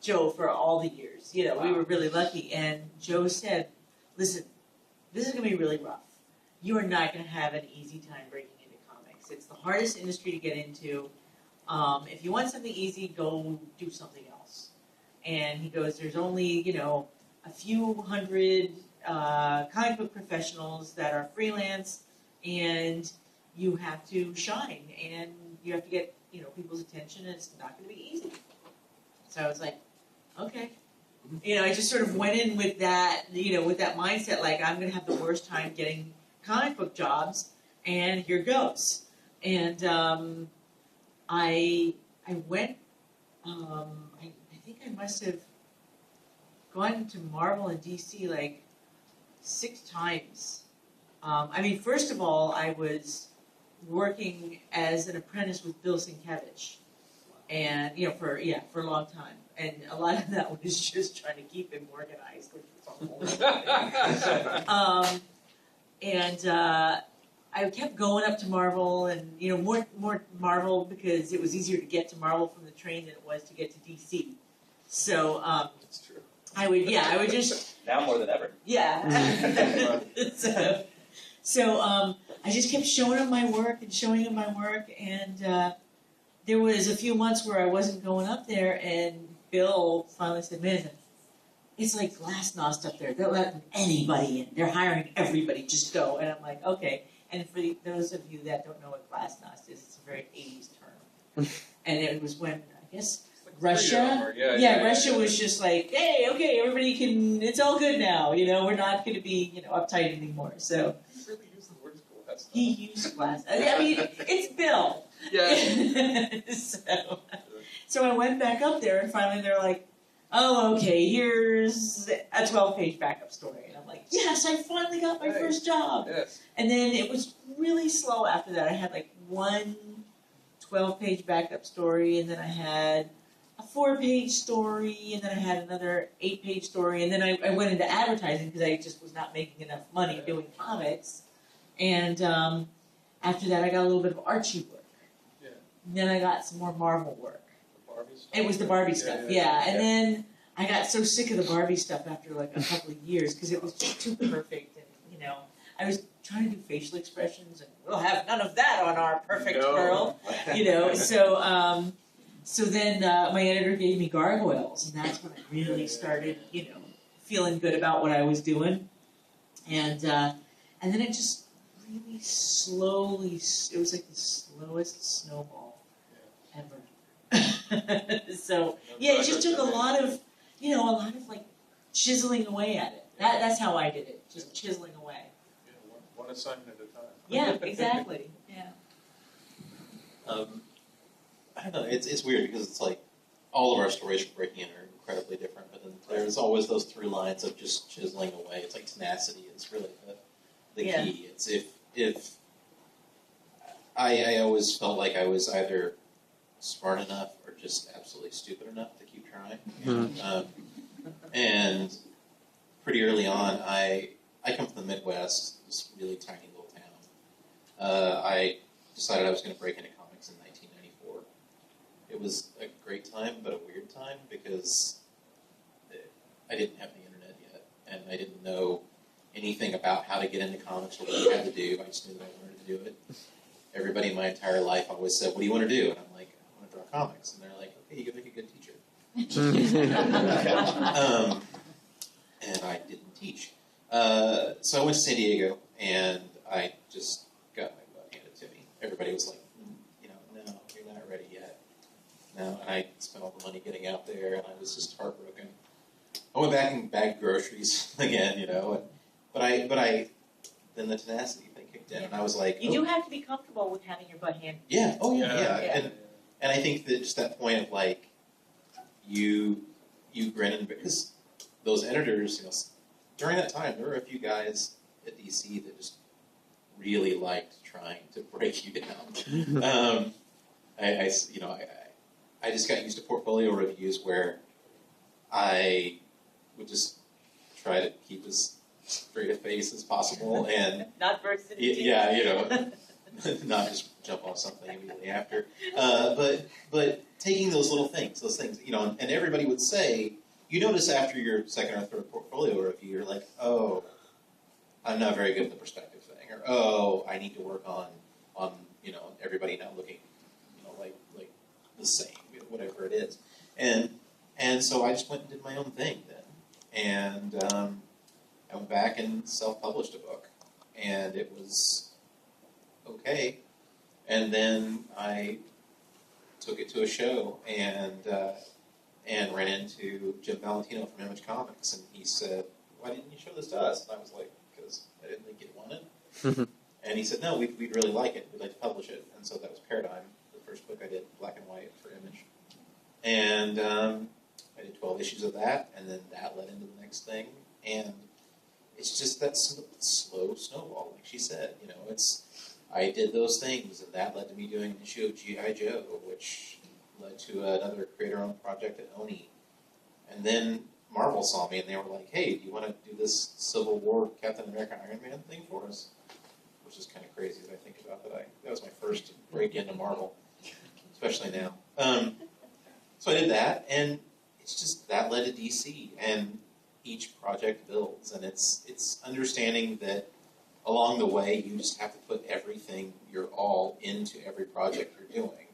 Joe for all the years. We were really lucky. And Joe said, "Listen, this is going to be really rough. You are not going to have an easy time breaking into comics. It's the hardest industry to get into. If you want something easy, go do something else." And he goes, "There's only, a few hundred comic book professionals that are freelance, and you have to shine, and you have to get, people's attention, and it's not going to be easy." So I was like, okay. I just sort of went in with that, with that mindset, like, I'm going to have the worst time getting comic book jobs, and here goes. And I went, I think I must have gone to Marvel and DC like 6 times. First of all, I was working as an apprentice with Bill Sienkiewicz, and for a long time, and a lot of that was just trying to keep him organized, which was awful. I kept going up to Marvel, and more Marvel because it was easier to get to Marvel from the train than it was to get to DC. So That's true. I would just Now more than ever. yeah. So I just kept showing him my work, and there was a few months where I wasn't going up there, and Bill finally said, "Man, it's like glasnost up there. They're letting anybody in. They're hiring everybody. Just go." And I'm like, okay. And for those of you that don't know what glasnost is, it's a very 80s term. And it was when, I guess, Russia, Russia was just like, "Hey, okay, everybody can, it's all good now, we're not going to be, uptight anymore." So He really used the word glass. he used glass. It's Bill. Yeah. So I went back up there, and finally they're like, "Oh, okay, here's a 12-page backup story." And I'm like, "Yes, I finally got my first job." Yes. And then it was really slow after that. I had like one 12-page backup story, and then I had a 4-page story, and then I had another 8-page story, and then I went into advertising because I just was not making enough money doing comics. And after that, I got a little bit of Archie work. Yeah. And then I got some more Marvel work. The Barbie stuff? It was the Barbie stuff, yeah. And then I got so sick of the Barbie stuff after like a couple of years because it was just too perfect, and I was trying to do facial expressions, and we'll have none of that on our perfect girl, So then my editor gave me gargoyles, and that's when I really started, feeling good about what I was doing, and then it just really slowly, it was like the slowest snowball ever. So yeah, it just took a lot of like chiseling away at it. That's how I did it, just chiseling away. Yeah, one assignment at a time. Yeah, exactly. Yeah. I don't know. It's weird because it's like all of our stories for breaking in are incredibly different, but then there's always those through lines of just chiseling away. It's like tenacity. It's really the key. It's if I always felt like I was either smart enough or just absolutely stupid enough to keep trying. And pretty early on, I come from the Midwest, this really tiny little I decided I was going to break into comics in 1994. It was a great time, but a weird time because I didn't have the internet yet, and I didn't know anything about how to get into comics or what you had to do. I just knew that I wanted to do it. Everybody in my entire life always said, "What do you want to do?" And I'm like, "I want to draw comics." And they're like, "Okay, you can make a good teacher." And I didn't teach. So I went to San Diego, and I just got my butt handed to me. Everybody was like, no, you're not ready yet. No, and I spent all the money getting out there, and I was just heartbroken. I went back and bagged groceries again, but I then the tenacity thing kicked in, and I was like, You do have to be comfortable with having your butt handed. yeah, Yeah. And I think that just that point of like, you grin and because those editors, during that time there were a few guys at DC that just really liked trying to break you down. I just got used to portfolio reviews where I would just try to keep as straight a face as possible and Not burst into tears. not just jump off something immediately after. But taking those little things, and everybody would say, you notice after your second or third portfolio review, you're like, oh, I'm not very good at the perspective thing, or oh, I need to work on everybody not looking, like the same, whatever it is, and so I just went and did my own thing then, and I went back and self-published a book, and it was okay, and then I took it to a show and ran into Jim Valentino from Image Comics, and he said, "Why didn't you show this to us?" And I was like, "Because I didn't think you'd want it." And he said, "No, we'd really like it. We'd like to publish it." And so that was Paradigm, the first book I did, black and white for Image. And I did 12 issues of that, and then that led into the next thing. And it's just that slow snowball, like she said. I did those things, and that led to me doing an issue of C.A.G.E, which led to another creator-owned project at Oni. And then Marvel saw me, and they were like, "Hey, do you want to do this Civil War Captain America Iron Man thing for us?" Which is kind of crazy as I think about that. That was my first break into Marvel, especially now. So I did that, and it's just that led to DC, and each project builds, and it's understanding that along the way you just have to put everything, your all, into every project you're doing.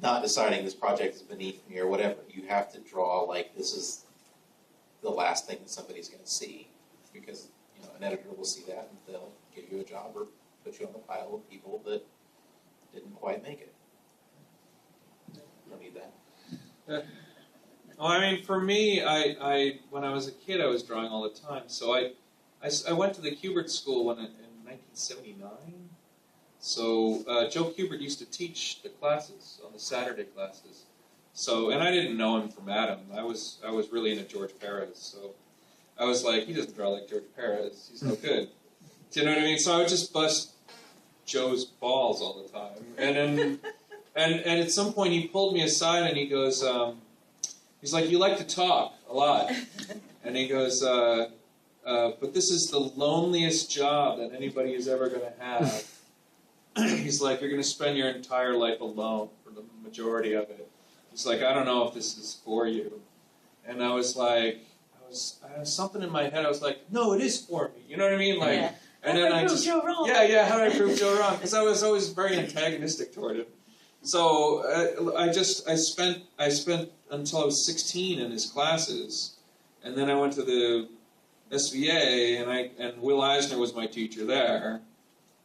Not deciding this project is beneath me or whatever. You have to draw like this is the last thing that somebody's going to see, because an editor will see that and they'll give you a job or put you on the pile of people that didn't quite make it. You don't need that. For me, I when I was a kid, I was drawing all the time. So I went to the Kubert School in 1979. So Joe Kubert used to teach the classes on the Saturday classes. So, and I didn't know him from Adam. I was really into George Perez. So I was like, he doesn't draw like George Perez. He's no good. Do you know what I mean? So I would just bust Joe's balls all the time. And then, and at some point he pulled me aside and he goes, he's like, "You like to talk a lot." And he goes, "But this is the loneliest job that anybody is ever going to have." He's like, "You're going to spend your entire life alone for the majority of it." He's like, "I don't know if this is for you." And I was like, I had something in my head. I was like, "No, it is for me." You know what I mean? Like, Yeah. and How then do I I prove just, Joe wrong? yeah. How do I prove Joe wrong? Because I was always very antagonistic toward him. So I spent until I was 16 in his classes, and then I went to the SVA, and Will Eisner was my teacher there.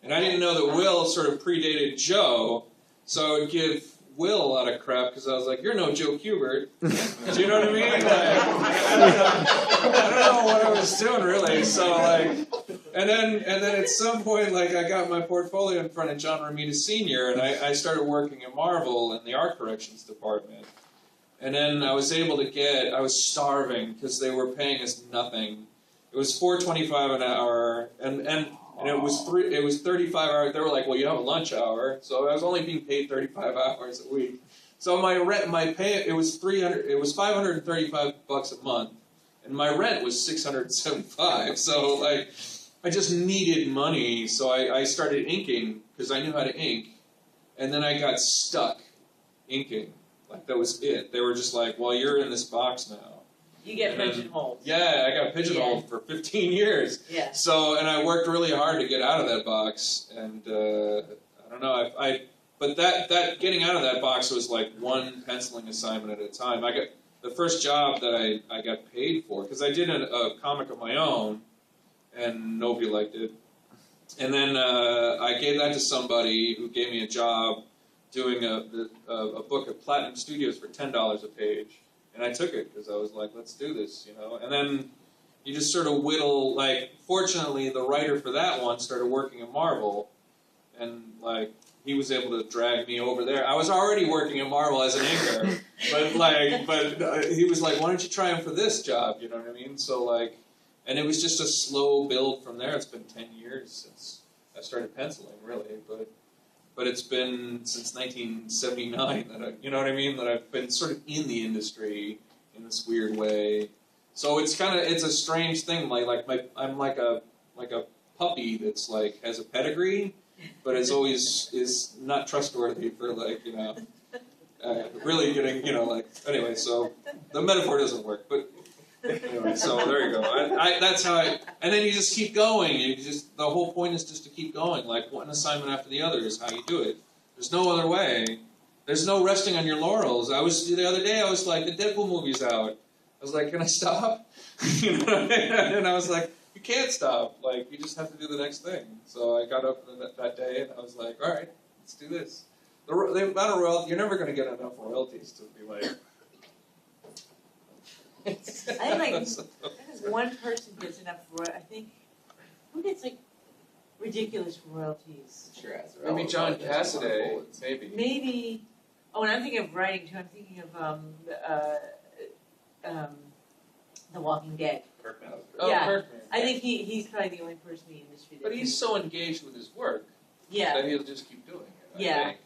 And I didn't know that Will sort of predated Joe, so I would give Will a lot of crap because I was like, "You're no Joe Kubert." Do you know what I mean? Like, I don't know what I was doing really. So and then at some point, I got my portfolio in front of John Romita Sr. and I started working at Marvel in the art corrections department. And then I was able to I was starving because they were paying us nothing. It was $4.25 an hour, and it was 35 hours. They were like, "Well, you have a lunch hour," so I was only being paid 35 hours a week. So my pay, it was $535 a month, and my rent was $675. So I just needed money, so I started inking because I knew how to ink, and then I got stuck inking. Like that was it. They were just like, "Well, you're in this box now." You get And then- pigeonholed. Yeah, I got pigeonholed for 15 years. Yeah. So, and I worked really hard to get out of that box, and I don't know. But that getting out of that box was like one penciling assignment at a time. I got the first job that I got paid for because I did a comic of my own, and nobody liked it. And then I gave that to somebody who gave me a job doing a book at Platinum Studios for $10 a page. And I took it because I was like, let's do this, you know. And then you just sort of whittle, like, fortunately, the writer for that one started working at Marvel. And, like, he was able to drag me over there. I was already working at Marvel as an inker. but he was like, why don't you try him for this job, you know what I mean? So, like, and it was just a slow build from there. It's been 10 years since I started penciling, really. But it's been since 1979 that you know what I mean, that I've been sort of in the industry in this weird way. So it's a strange thing. I'm like a puppy that's like has a pedigree, but is not trustworthy for like, you know, really getting, you know, like, anyway. So the metaphor doesn't work, but. Anyway, so there you go. That's how and then you just keep going. The whole point is just to keep going. Like one assignment after the other is how you do it. There's no other way. There's no resting on your laurels. The other day I was like, the Deadpool movie's out. I was like, can I stop? You know, and I was like, you can't stop. Like you just have to do the next thing. So I got up that day and I was like, all right, let's do this. The amount of royalties, you're never going to get enough royalties to be like. I think one person gets enough I think who gets like ridiculous royalties? Sure has. Maybe John Cassaday. Maybe. Oh, and I'm thinking of writing too. I'm thinking of The Walking Dead. Kirkman. Oh, Yeah. Kirkman. I think he's probably the only person in the industry that. But he's so engaged with his work Yeah. that he'll just keep doing it. Yeah. I think.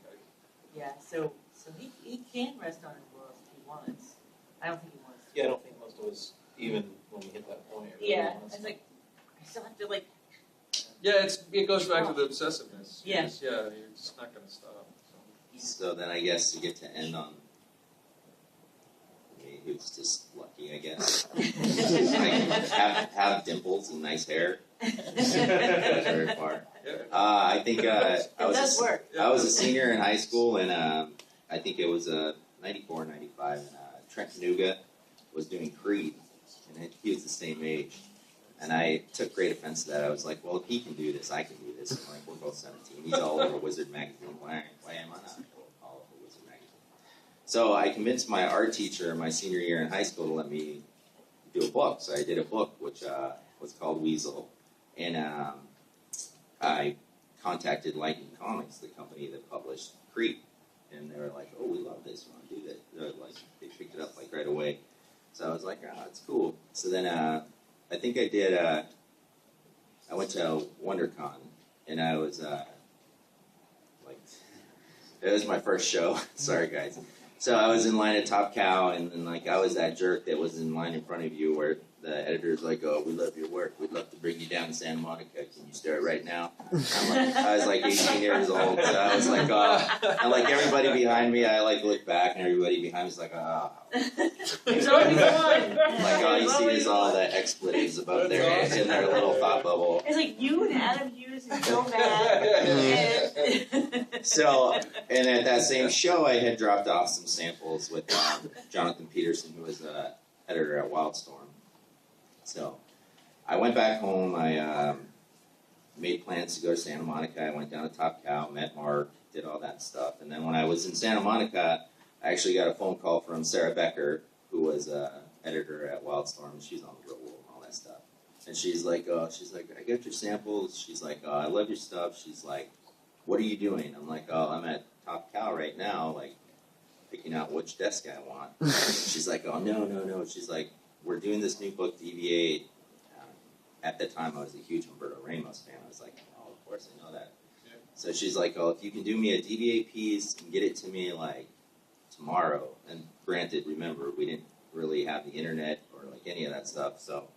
Yeah. So he can rest on his laurels if he wants. I don't think he wants. Yeah, I don't think most of us, even when we hit that point. Really Yeah. wants It's like I still have to like. Yeah, it goes back to the obsessiveness. Yeah. You're just not going to stop. So then I guess you get to end on me, who's just lucky, I guess. Like, have dimples and nice hair. Very far. Yeah. I think It does work. I was a senior in high school, and I think it was 94, 95, and Trent Nuga was doing Creed, and he was the same age. And I took great offense to that. I was like, well, if he can do this, I can do this. And like, we're both 17. He's all over Wizard magazine. Why am I not all over Wizard magazine? So I convinced my art teacher my senior year in high school to let me do a book. So I did a book which was called Weasel. And I contacted Lightning Comics, the company that published Creed. And they were like, oh, we love this. We want to do that. They picked it up like right away. So I was like, oh, that's cool. So then I think I did, I went to WonderCon, and I was, like, it was my first show. Sorry, guys. So I was in line at Top Cow, and then, like, I was that jerk that was in line in front of you where the editor's like, oh, we love your work. We'd love to bring you down to Santa Monica. Can you start right now? I was like 18 years old, so I was like, and like everybody behind me, I like looked back, and everybody behind me was like, oh. There's always one. Like all you see is all the expletives above their heads in their little thought bubble. It's like you and Adam Hughes and Joe Mad. So, and at that same show, I had dropped off some samples with Jonathan Peterson, who was editor at Wildstorm. So, I went back home. I made plans to go to Santa Monica. I went down to Top Cow, met Mark, did all that stuff. And then when I was in Santa Monica, I actually got a phone call from Sarah Becker, who was editor at Wildstorm, and she's on the roll and all that stuff. And she's like, I got your samples. She's like, I love your stuff. She's like, what are you doing? I'm like, I'm at Top Cow right now, like, picking out which desk I want. She's like, no. She's like, we're doing this new book, DV8. At the time, I was a huge Humberto Ramos fan. I was like, oh, of course I know that. Yeah. So she's like, if you can do me a DV8 piece and get it to me, like, tomorrow. And granted, remember, we didn't really have the internet or, like, any of that stuff. So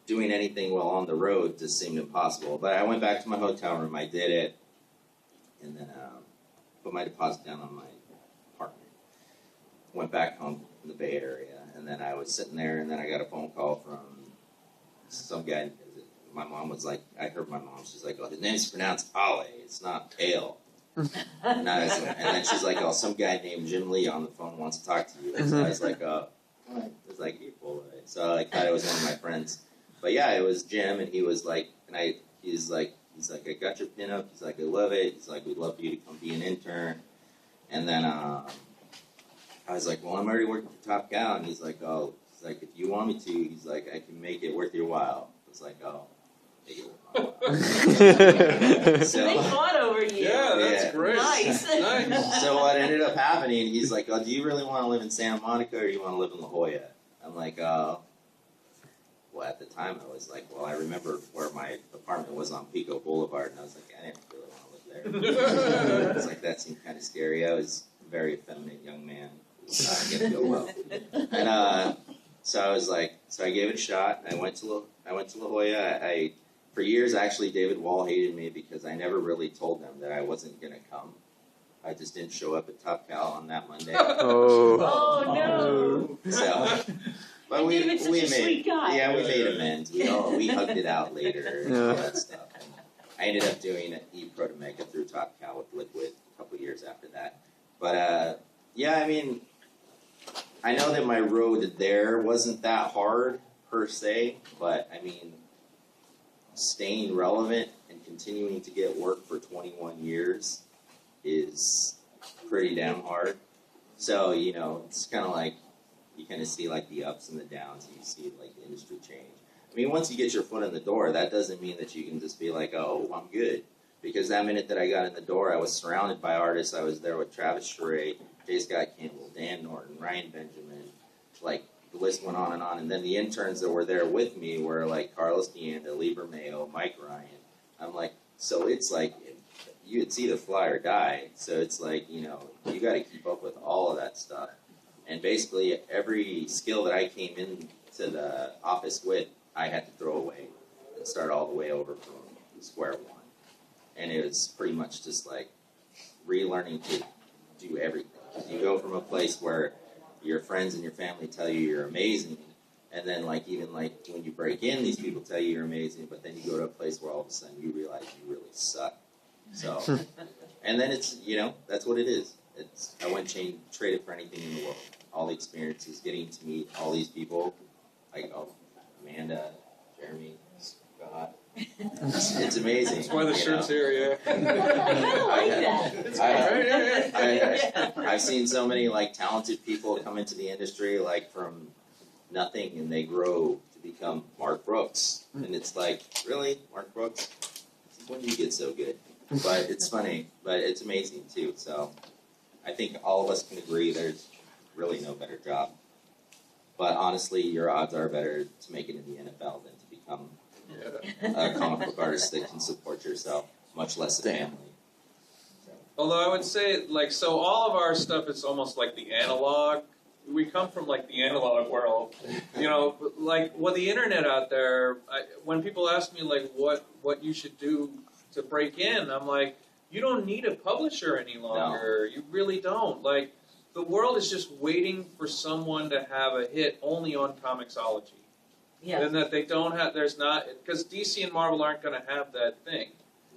doing anything while on the road just seemed impossible. But I went back to my hotel room, I did it, and then put my deposit down on my apartment. Went back home in the Bay Area, and then I was sitting there, and then I got a phone call from some guy. My mom was like, I heard my mom, she's like, oh, his name's pronounced Ale, it's not Ale. And then she's like, oh, some guy named Jim Lee on the phone wants to talk to you. And so I was like, what? It was like, April. So I thought it was one of my friends. But yeah, it was Jim, and he was like, he's like, I got your pinup. He's like, I love it. He's like, we'd love for you to come be an intern. And then I was like, well, I'm already working for Top Cow. And he's like, if you want me to, he's like, I can make it worth your while. I was like, oh. So, they fought over you. Yeah, that's great. Nice. Nice. So what ended up happening, he's like, oh, do you really want to live in Santa Monica or do you want to live in La Jolla? I'm like, well, at the time I was like, well, I remember where my apartment was on Pico Boulevard, and I was like, I didn't really want to live there. I was like, that seemed kind of scary. I was a very effeminate young man. Didn't go well. And so I was like, so I gave it a shot. I went to La Jolla. For years, actually, David Wall hated me because I never really told them that I wasn't going to come. I just didn't show up at Top Cal on that Monday. Oh no! So, but we David's such a made sweet guy. Yeah, we made amends. We hugged it out later and all that stuff. And I ended up doing E-Pro to Mega through Top Cal with Liquid a couple years after that. But yeah, I mean, I know that my road there wasn't that hard per se, but I mean, staying relevant and continuing to get work for 21 years is pretty damn hard. So, it's kind of like, you kind of see like the ups and the downs, and you see like the industry change. I mean, once you get your foot in the door, that doesn't mean that you can just be like, oh, I'm good. Because that minute that I got in the door, I was surrounded by artists. I was there with Travis Sheree, J. Scott Campbell, Dan Norton, Ryan Benjamin, like, the list went on, and then the interns that were there with me were like Carlos Deanda, Lieber Mayo, Mike Ryan. I'm like, so it's like, it's either fly or die. So it's like, you got to keep up with all of that stuff. And basically, every skill that I came into the office with, I had to throw away and start all the way over from square one. And it was pretty much just like relearning to do everything. You go from a place where your friends and your family tell you you're amazing, and then even when you break in, these people tell you you're amazing, but then you go to a place where all of a sudden you realize you really suck. So, and then it's, that's what it is. I wouldn't trade it for anything in the world. All the experiences, getting to meet all these people, like Amanda, Jeremy, Scott. It's amazing. That's why the shirt's here, yeah. I kind of like that. I've seen so many talented people come into the industry from nothing, and they grow to become Mark Brooks. And it's like, really, Mark Brooks? When did you get so good? But it's funny, but it's amazing too. So I think all of us can agree there's really no better job. But honestly, your odds are better to make it in the NFL than to become a comic book artist that can support yourself, much less a family. So. Although I would say, so all of our stuff is almost like the analog. We come from the analog world, with the internet out there. When people ask me what you should do to break in, I'm like, you don't need a publisher any longer. No. You really don't. The world is just waiting for someone to have a hit only on Comixology. Yeah. And that they don't have, there's not, because DC and Marvel aren't going to have that thing.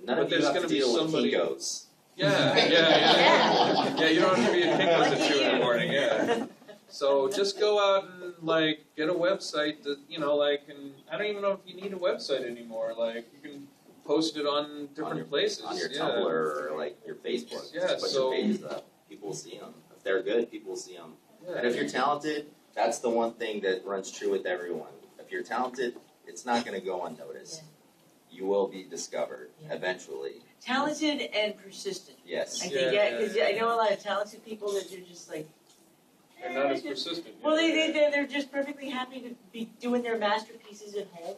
None of you have to deal with Kikos. Yeah, you don't have to be at Kikos at 2 in the morning, yeah. So just go out and, get a website that, and I don't even know if you need a website anymore. You can post it on different places. On your Tumblr or, your Facebook. Yeah, just put your pages up. People will see them. If they're good, people will see them. Yeah. And if you're talented, that's the one thing that runs true with everyone. If you're talented, it's not going to go unnoticed. Yeah. You will be discovered eventually. Talented and persistent. Yes. I think, because I know a lot of talented people that are just they're not as persistent. Well, they're just perfectly happy to be doing their masterpieces at home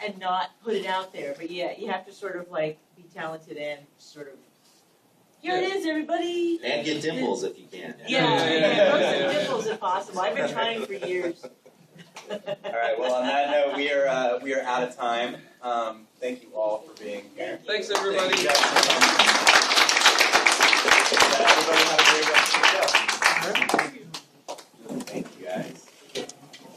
and not put it out there. But yeah, you have to sort of be talented and sort of, here it is, everybody. And get dimples if you can. Yeah, some dimples if possible. I've been trying for years. All right. Well, on that note, we are out of time. Thank you all for being here. Thanks, everybody. Thank you guys for coming. Everybody have a great rest of the show.